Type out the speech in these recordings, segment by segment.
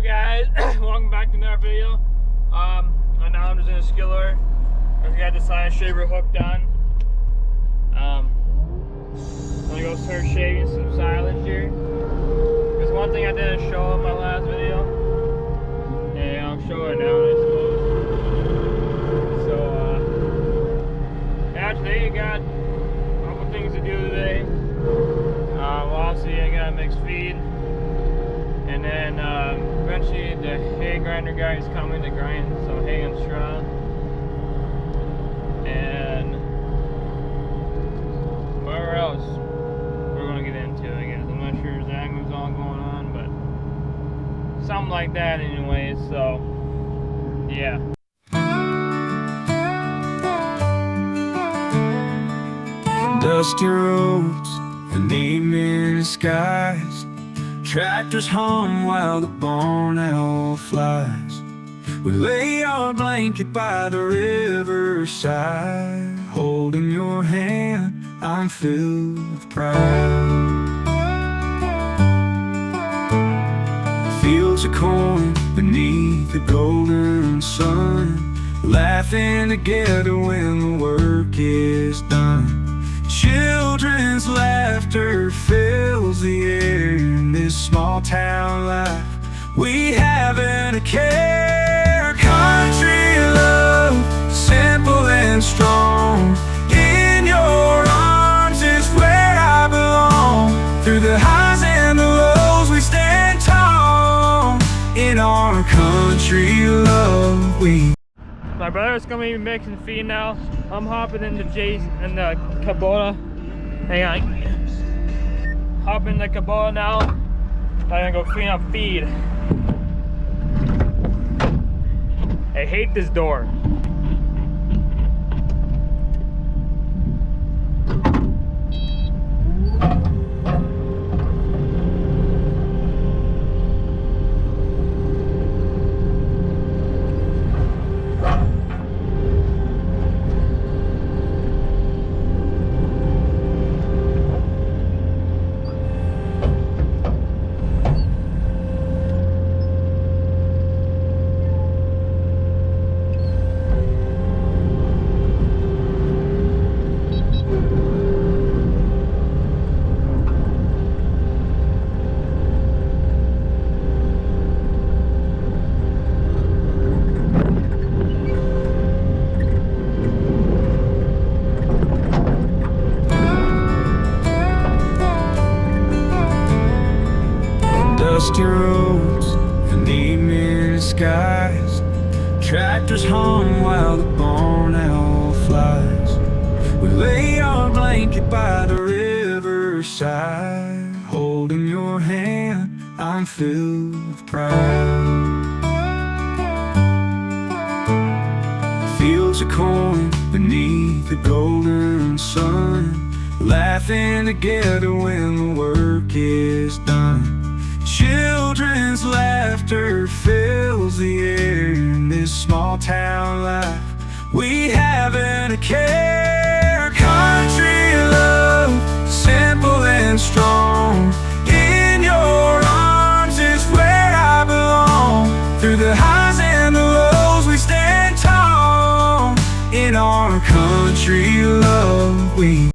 up, guys? Welcome back to another video. Right now I'm just in a skiller. I just got the side shaver hooked on. I'm gonna go start shaving some silage here. There's one thing I didn't show in my last video, and I'll show it now, I suppose. So, yeah, today I got a couple things to do today. Well, obviously I gotta mix feed. And then eventually the hay grinder guy is coming to grind some hay and straw. And whatever else we're going to get into, I guess. I'm not sure exactly what's all going on, but something like that anyway, so yeah. Dusty roads and evening skies, tractors hum while the barn owl flies. We lay our blanket by the riverside, holding your hand, I'm filled with pride. Fields of corn beneath the golden sun, laughing together when the work is done. Children's laughter fills the air in this small town life. We haven't a care. Country love, simple and strong. In your arms is where I belong. Through the highs and the lows we stand tall. In our country love we. My brother's gonna be mixing feed now. I'm hopping into Jay's and the Kubota. Hang on. Hop in the Kubota now. I'm gonna go clean up feed. I hate this door. Dusty roads and evening skies, tractors hum while the barn owl flies. We lay our blanket by the riverside, holding your hand, I'm filled with pride. Fields of corn beneath the golden sun, laughing together when the work is done. Children's laughter fills the air in this small town life. We haven't a care. Country love, simple and strong. In your arms is where I belong. Through the highs and the lows we stand tall. In our country love we.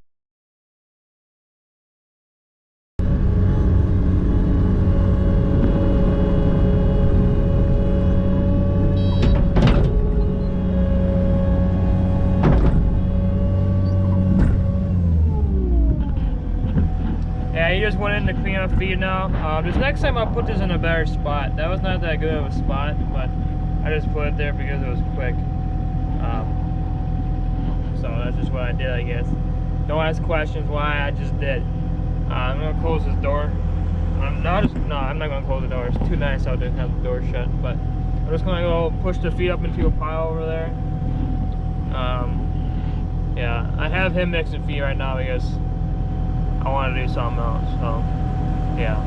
Yeah, he just went in to clean up feed now. This next time I'll put this in a better spot. That was not that good of a spot, but I just put it there because it was quick. So that's just what I did, I guess. Don't ask questions why, I just did. I'm gonna close this door. I'm not gonna close the door. It's too nice out there to have the door shut. But I'm just gonna go push the feed up into a pile over there. Yeah, I have him mixing feed right now because I want to do something else, so yeah.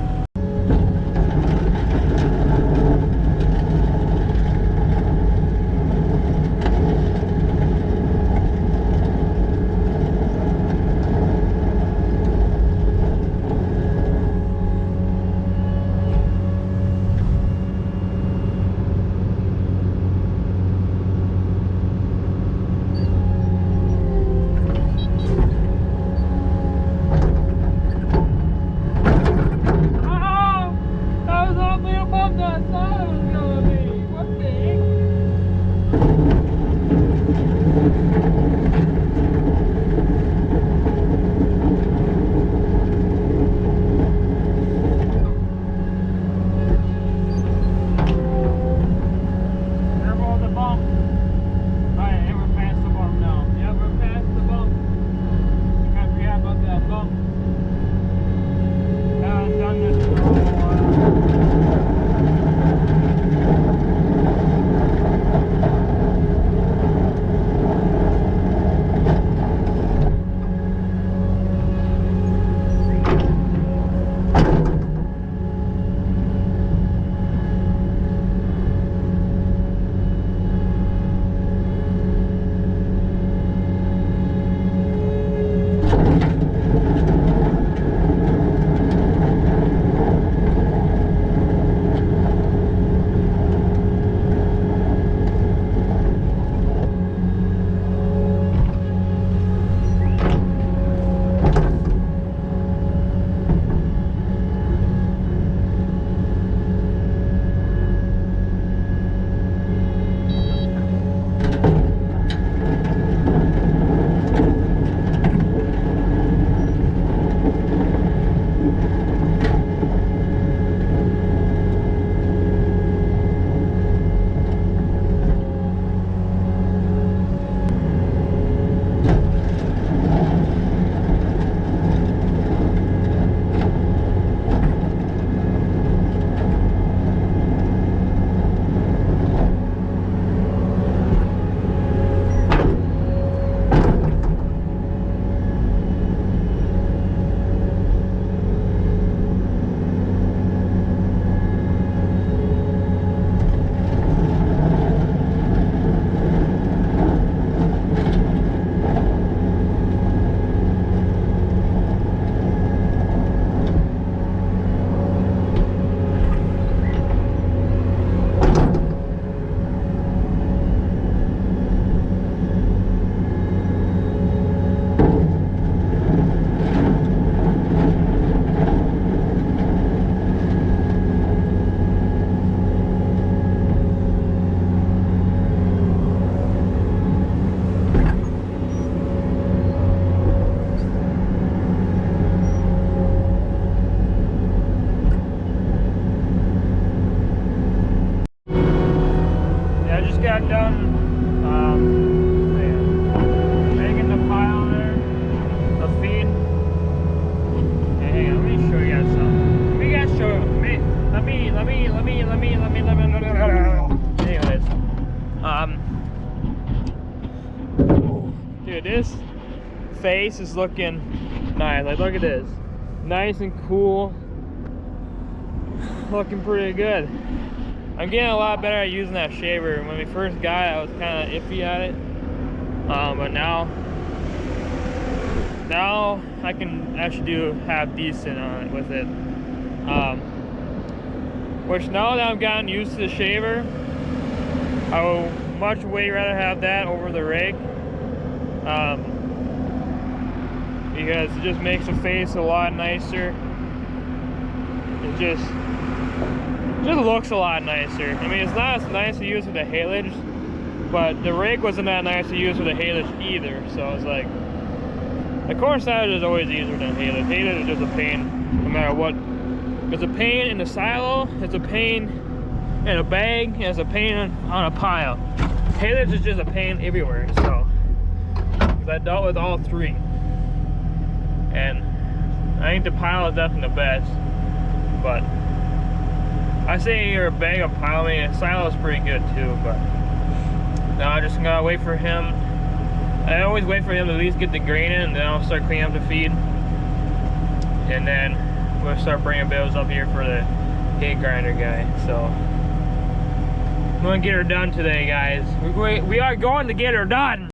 got done making the pile there, the feed. Hey, hang on, let me show you guys something. Let me show you. Anyways, dude, this face is looking nice. Like, look at this, nice and cool, looking pretty good. I'm getting a lot better at using that shaver. When we first got it, I was kind of iffy at it, but now I can actually do half decent on it with it. Which now that I've gotten used to the shaver, I would much way rather have that over the rig, because it just makes the face a lot nicer. It just looks a lot nicer. I mean, it's not as nice to use with the haylage, but the rig wasn't that nice to use with the haylage either. So it's like, the corn silage is always easier than haylage. Haylage is just a pain, no matter what. It's a pain in the silo, it's a pain in a bag, and it's a pain on a pile. Haylage is just a pain everywhere. So I dealt with all three, and I think the pile is definitely the best. But I say you're a bag of pile, I mean, silo is pretty good too, but now I just gotta wait for him. I always wait for him to at least get the grain in, and then I'll start cleaning up the feed. And then we'll start bringing bales up here for the hay grinder guy. So I'm gonna get her done today, guys. We are going to get her done.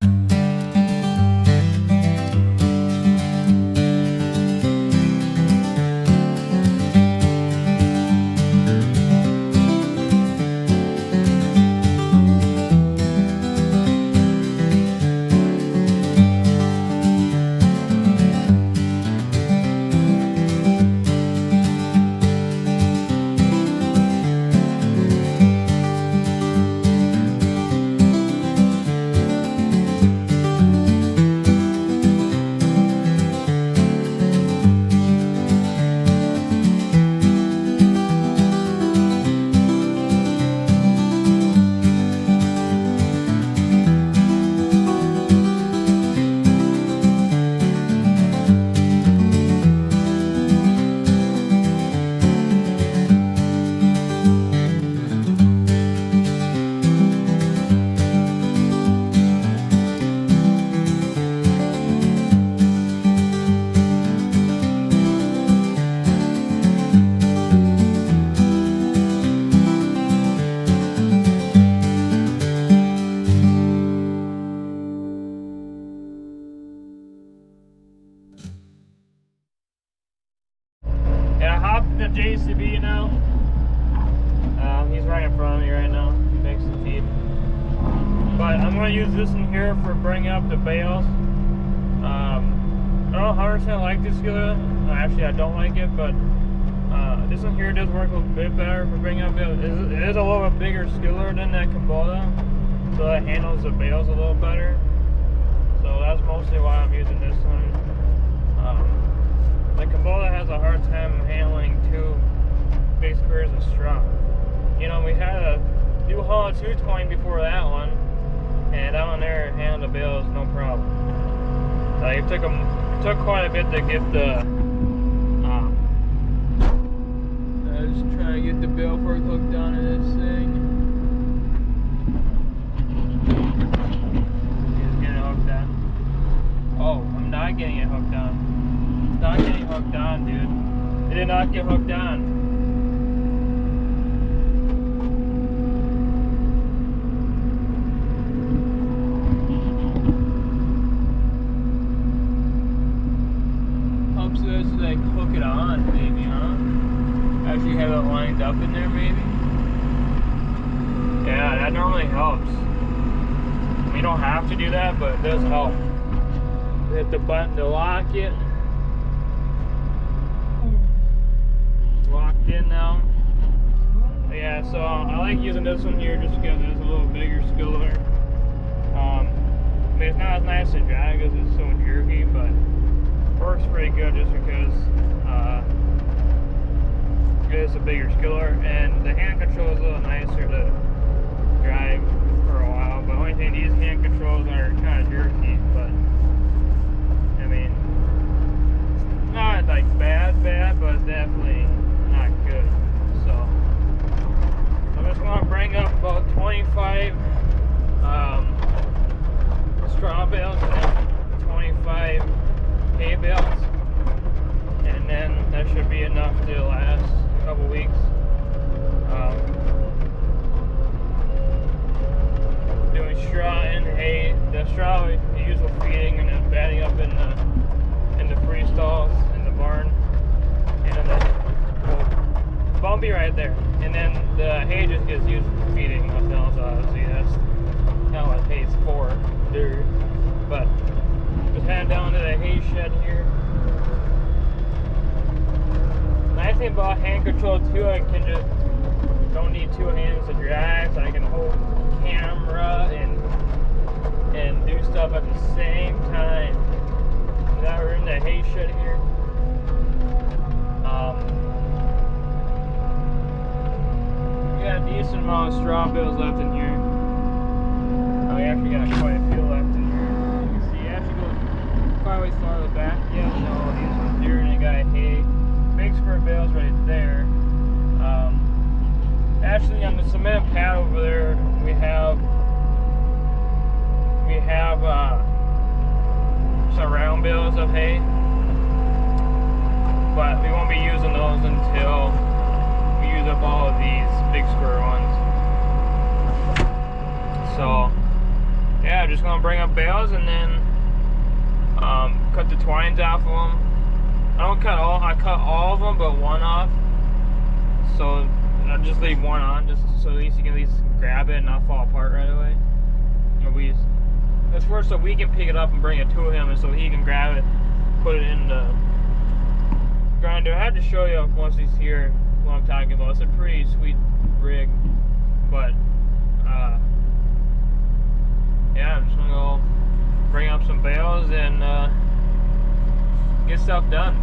JCB now. He's right in front of me right now. He makes the feed. But I'm going to use this one here for bringing up the bales. I don't 100% like this skiller. Actually, I don't like it, but this one here does work a bit better for bringing up bales. It is a little bit bigger skiller than that Kubota, so that handles the bales a little better. So that's mostly why I'm using this one. The Kubota has a hard time handling two big squares of straw. You know, we had a New Holland 220 before that one, and that one there handled the bales no problem. It took quite a bit to get the. I was just trying to get the bale fork hooked onto this thing. He's getting it hooked on. Oh, I'm not getting it hooked on. It's not getting hooked on, dude. It did not get hooked on. Hope so as to like hook it on, maybe, huh? Actually have it lined up in there, maybe. Yeah, that normally helps. We don't have to do that, but it does help. Hit the button to lock it. Locked in now. But yeah, so I like using this one here just because it's a little bigger skiller. I mean, it's not as nice to drag because it's so jerky, but it works pretty good just because it is a bigger skiller, and the hand control is a little nicer to drive for a while. bales are kind of jerky, but I mean, not like bad, but definitely not good. So I'm just gonna bring up about 25 straw bales and then 25 hay bales, and then that should be enough to last a couple weeks. Doing straw and hay. The straw we use for feeding, and then batting up in the free stalls in the barn, and then bumpy right there. And then the hay just gets used for feeding. Nothing else, obviously. That's kind of what hay's for. But just heading down to the hay shed here. Nice thing about hand control too, I can just don't need two hands to drag, so I can hold the camera and do stuff at the same time. Now we're in the hay shed here. We got a decent amount of straw bales left in here. We actually got quite a few left in here. You can see it actually goes quite a ways farther back. Yeah, no, these ones here, and they got hay. Big square bales right there. Actually, on the cement pad over there, we have some round bales of hay, but we won't be using those until we use up all of these big square ones. So yeah, I'm just gonna bring up bales and then cut the twines off of them. I cut all of them but one off, so I'll just leave one on, just so at least you can at least grab it and not fall apart right away. That's first, so we can pick it up and bring it to him, and so he can grab it, put it in the grinder. I had to show you once he's here what I'm talking about. It's a pretty sweet rig, but yeah, I'm just gonna go bring up some bales and get stuff done.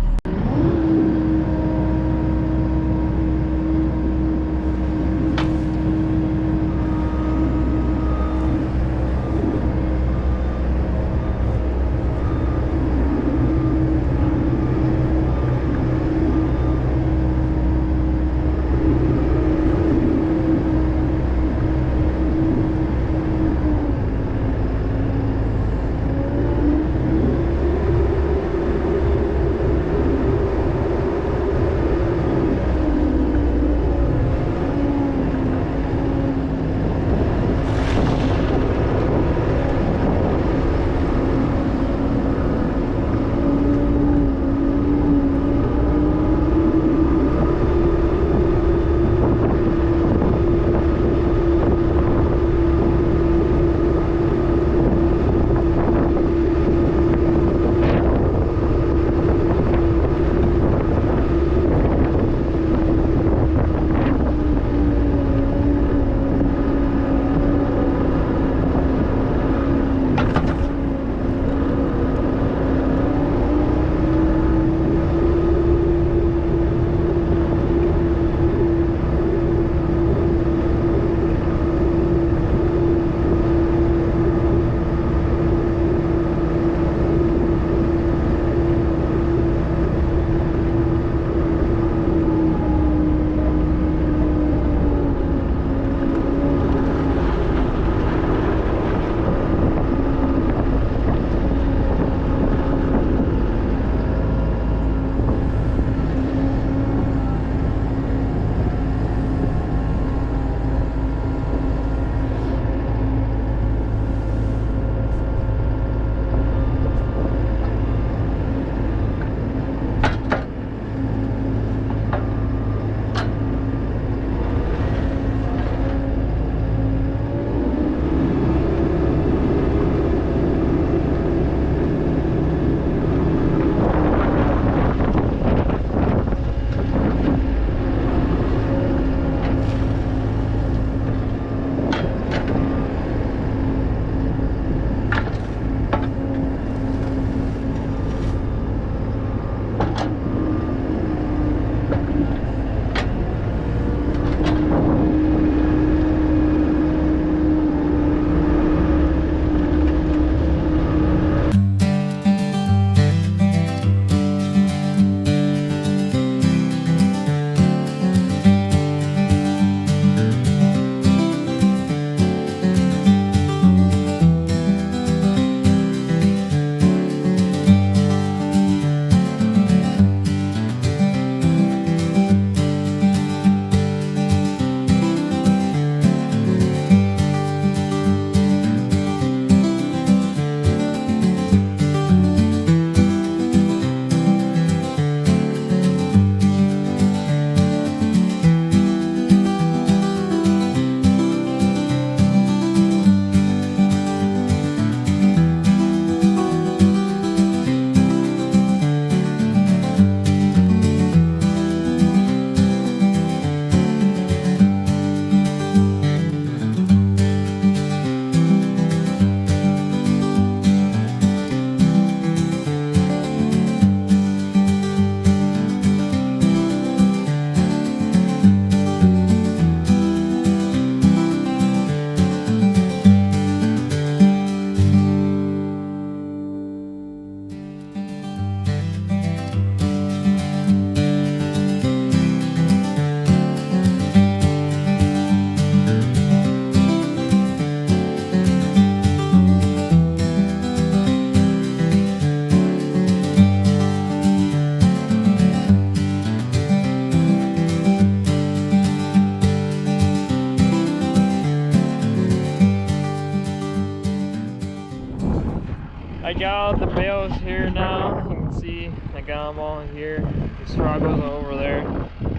I got all the bales here now. You can see I got them all here. The straw goes over there.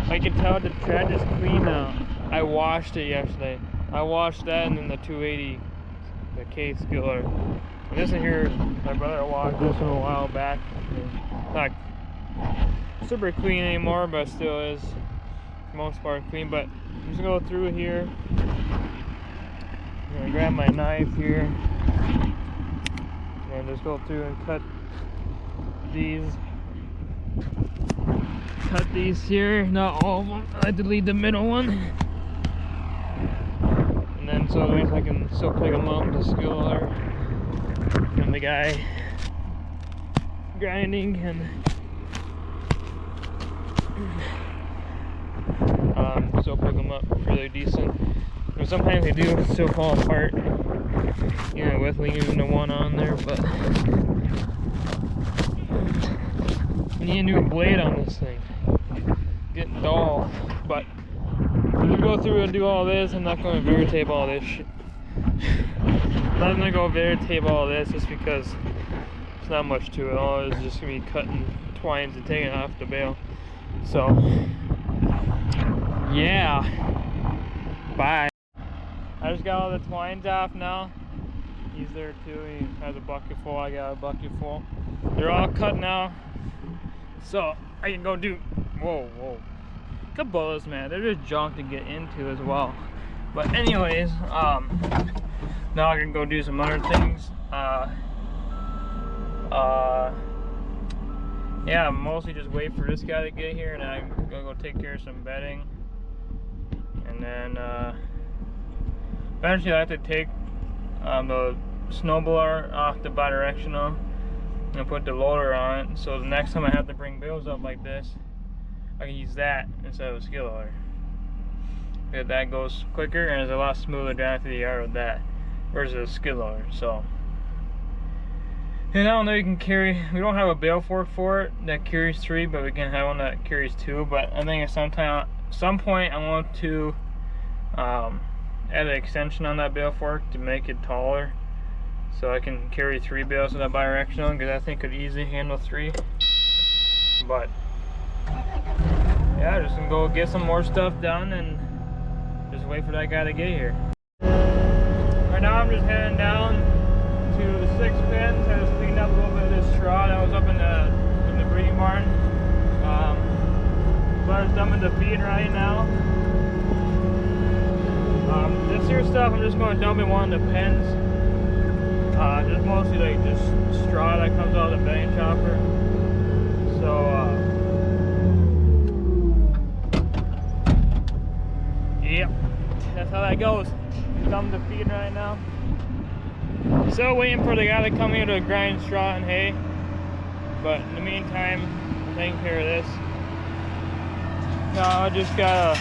I can tell the tread is clean now. I washed it yesterday. I washed that and then the 280, the K skiller. And this one here, my brother washed this one a while back. It's not super clean anymore, but still is for the most part clean. But I'm just gonna go through here. I'm gonna grab my knife here and just go through and cut these here, not all of them. I had to leave the middle one, and then so at least I can still pick them up with the skiller and the guy grinding and still pick them up really decent. And sometimes they do still fall apart, you know, with leaving the one on there, but I need a new blade on this thing. Getting dull, but if you go through and do all this, I'm not going to veritape all this shit. I'm not going to go veritape all this just because it's not much to it. All it's just going to be cutting twines and taking it off the bale. So, yeah. Bye. I just got all the twines off now. He's there too. He has a bucket full. I got a bucket full. They're all cut now. So I can go do. Whoa. Good bullets, man. They're just junk to get into as well. But anyways, now I can go do some other things. Yeah, mostly just wait for this guy to get here, and then I'm gonna go take care of some bedding, and then eventually I have to take the snowblower off the bidirectional and put the loader on it, so the next time I have to bring bales up like this, I can use that instead of a skid loader. Because that goes quicker and it's a lot smoother down through the yard with that versus a skid loader. So, and I don't know, you can carry, we don't have a bale fork for it that carries 3, but we can have one that carries 2. But I think at some point I want to add an extension on that bale fork to make it taller, so I can carry 3 bales in that bidirectional, because I think could easily handle 3. But yeah, just gonna go get some more stuff done and just wait for that guy to get here. Right now I'm just heading down to the 6 pins. I just cleaned up a little bit of this straw that was up in the breeding barn. But I'm dumping the feed right now. This here stuff I'm just going to dump in one of the pens. Just mostly like just straw that comes out of the bedding chopper. So yep, that's how that goes. Dump the feed right now. Still waiting for the guy to come here to grind straw and hay. But in the meantime, I'm taking care of this. Now I just gotta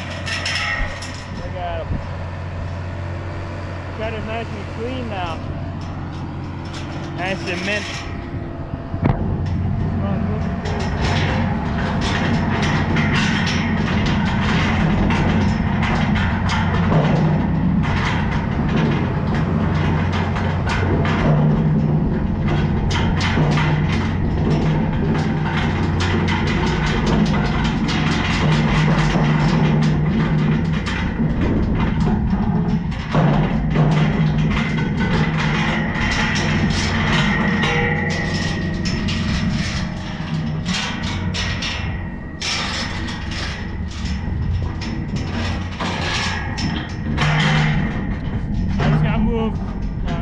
got it nice and clean now. Nice and mint.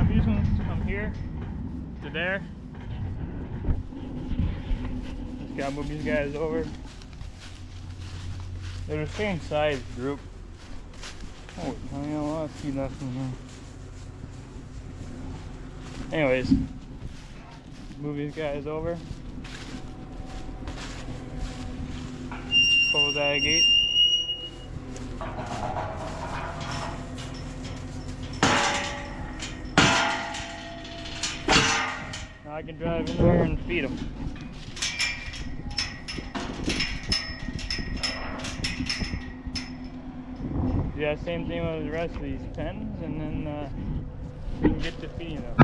These ones come here to there. Just gotta move these guys over. They're the same size group. Oh, I mean, a lot of feed left in there. Anyways, move these guys over. Close that gate. Now I can drive in there and feed them. Yeah, same thing with the rest of these pens, and then we can get to feeding them.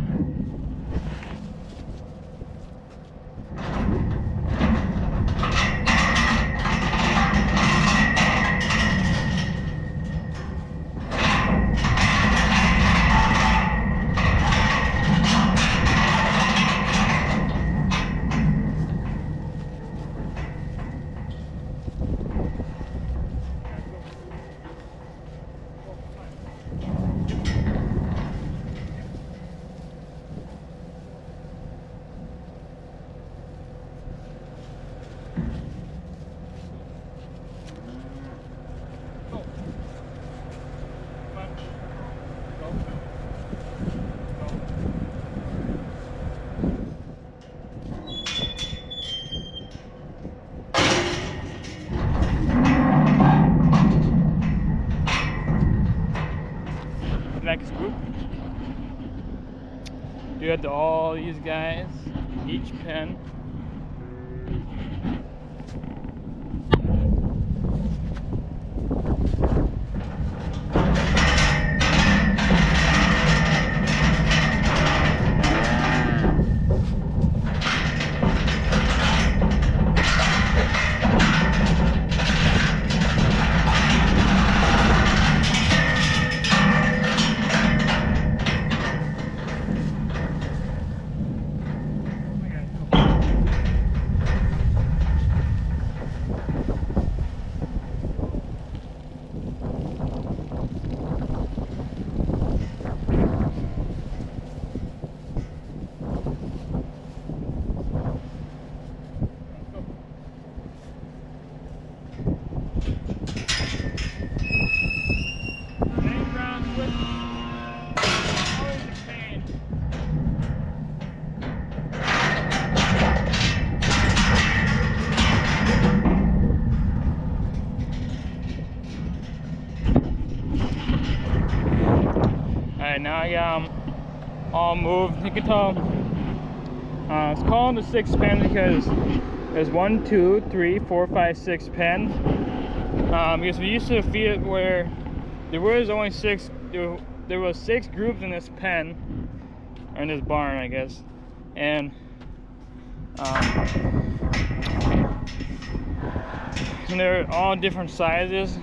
next group. Do it to all these guys, each pen. Alright, now I got them all moved. You can tell it's called the 6 pen because there's 1, 2, 3, 4, 5, 6 pen. Because we used to feed it where there was only 6. There was 6 groups in this pen, or in this barn, I guess, and they're all different sizes.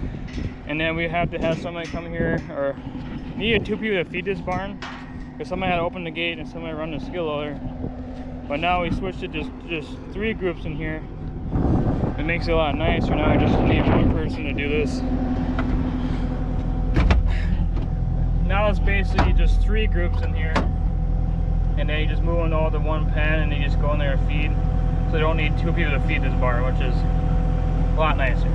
And then we have to have somebody come here, or needed 2 people to feed this barn, because somebody had to open the gate and somebody run the skid loader. But now we switched it to just 3 groups in here. It makes it a lot nicer. Now I just need 1 person to do this. Now it's basically just 3 groups in here, and then you just move into all the 1 pen, and you just go in there and feed. So they don't need 2 people to feed this barn, which is a lot nicer.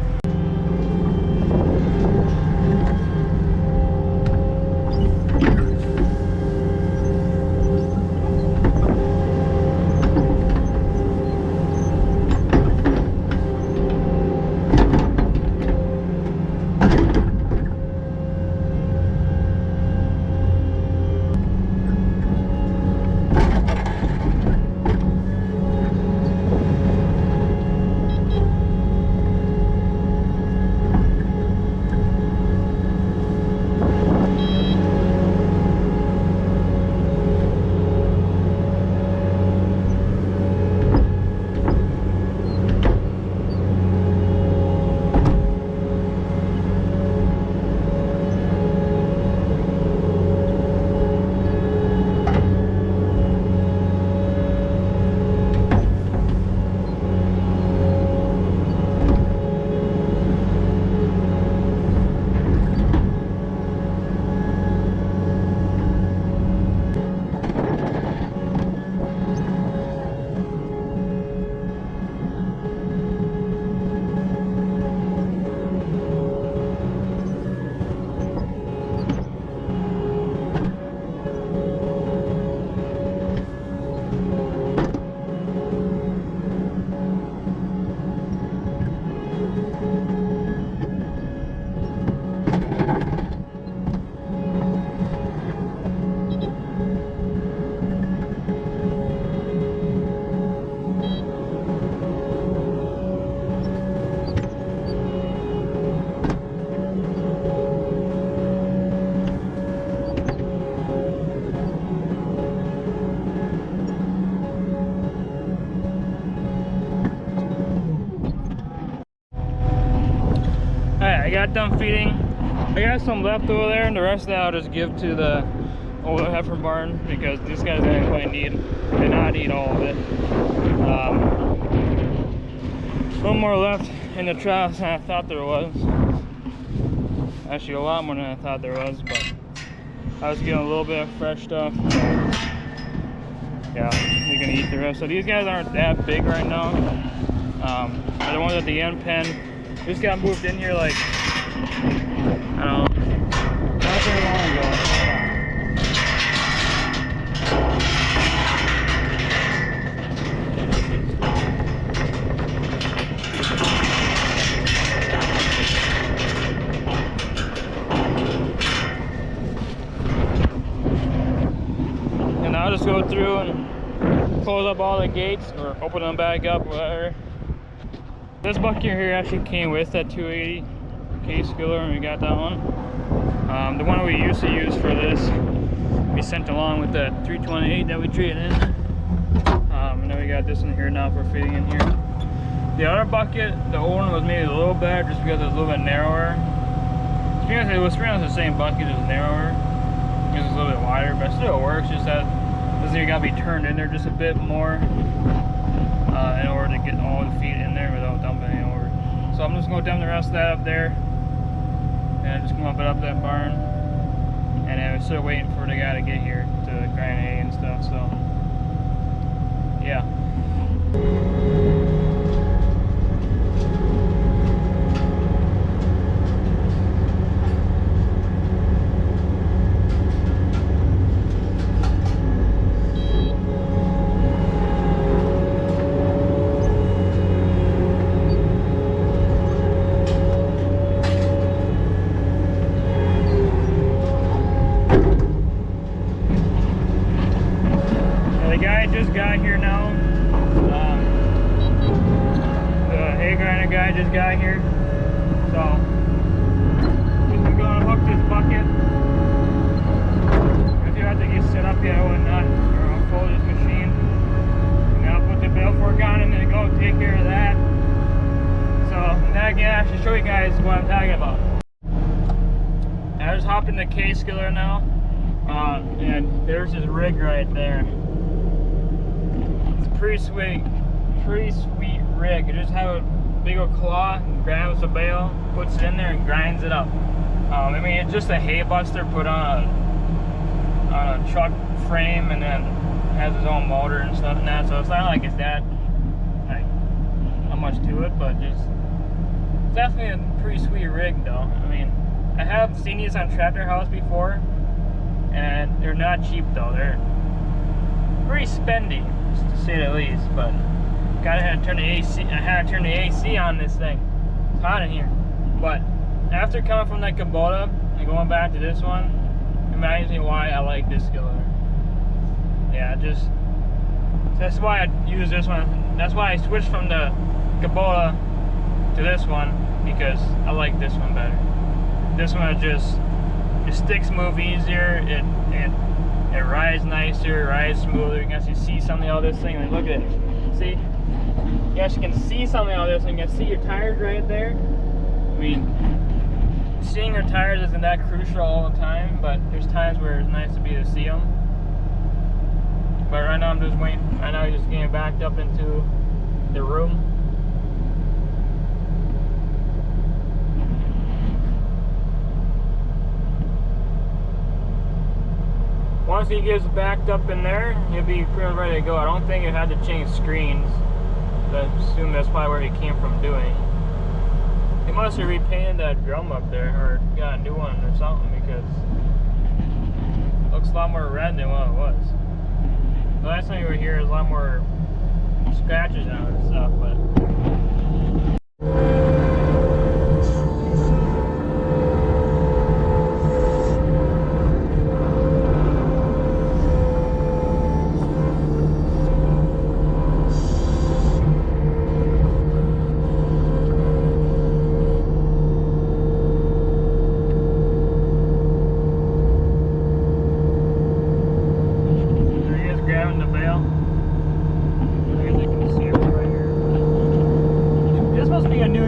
I got done feeding. I got some left over there, and the rest of that I'll just give to the old heifer barn, because these guys didn't quite did not eat all of it. A little more left in the troughs than I thought there was. Actually, a lot more than I thought there was, but I was getting a little bit of fresh stuff. So yeah, they're gonna eat the rest. So these guys aren't that big right now. The ones at the end pen just got moved in here like, I don't know, not very long ago. I'll just go through and close up all the gates or open them back up, whatever. This bucket here actually came with that 280 K skiller when we got that one. The one we used to use for this, we sent along with that 328 that we traded in. And then we got this one here now for fitting in here. The other bucket, the old one was maybe a little better just because it was a little bit narrower. It was pretty much the same bucket, it was narrower. It was a little bit wider, but it still works. Just that this thing got to be turned in there just a bit more in order to get all the feet in there without dumping any over. So I'm just going to dump the rest of that up there, and just come up it up that barn. And then we're still waiting for the guy to get here to grind hay and stuff. So yeah. Just got here now. The hay grinder guy just got here. So I'm going to hook this bucket. If you have to get set up yet or whatnot, or I'll fold this machine. And then I'll put the bale fork on and then go take care of that. So now I can actually show you guys what I'm talking about. I just hopped in the K skiller now. And there's his rig right there. Pretty sweet rig. You just have a big old claw, grabs the bale, puts it in there, and grinds it up. I mean, it's just a hay buster put on a truck frame, and then has its own motor and stuff and that. So it's not like it's that like not much to it, but just it's definitely a pretty sweet rig, though. I mean, I have seen these on Tractor House before, and they're not cheap though. They're pretty spendy, to say the least, but gotta have to turn the AC. I had to turn the AC on this thing. It's hot in here. But after coming from that Kubota and going back to this one, it reminds me why I like this skiller. Yeah, that's why I use this one. That's why I switched from the Kubota to this one, because I like this one better. This one it sticks move easier. It rides nicer, rides smoother. You can actually see something out of this thing. Like, look at it. See? You actually can see something out of this thing. You can see your tires right there. I mean, seeing your tires isn't that crucial all the time, but there's times where it's nice to be able to see them. But right now I'm just waiting. Right now he's just getting backed up into the room. Once he gets backed up in there, he'll be pretty much ready to go. I don't think it had to change screens. I assume that's probably where he came from doing. He must have repainted that drum up there, or got a new one or something, because it looks a lot more red than what it was. The last time you were here, there's a lot more scratches on it and stuff, but New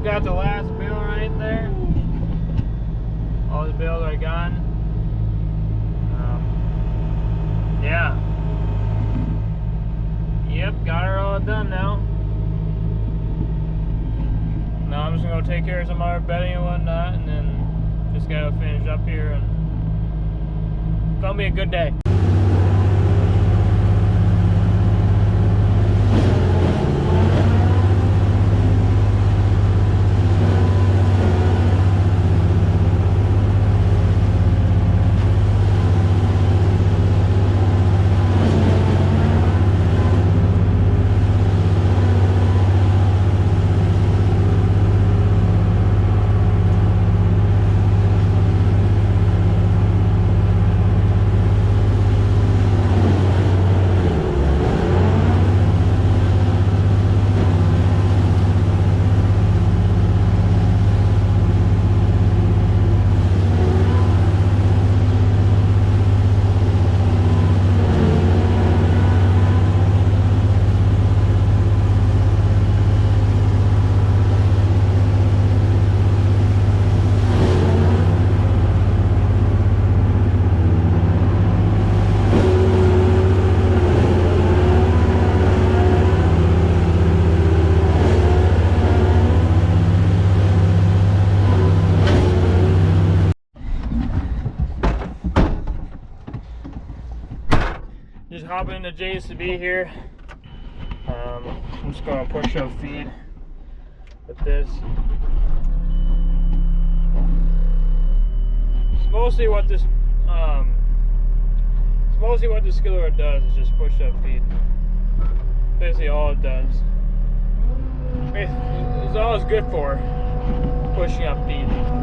got the last bale right there. All the bales are gone. Yeah. Yep, got her all done now. Now I'm just gonna go take care of some other bedding and whatnot, and then just gotta finish up here, and it's gonna be a good day. Just hopping into JCB here. I'm just going to push up feed with this. It's mostly what this skiller does is just push up feed. Basically all it does. It's all it's good for, pushing up feed.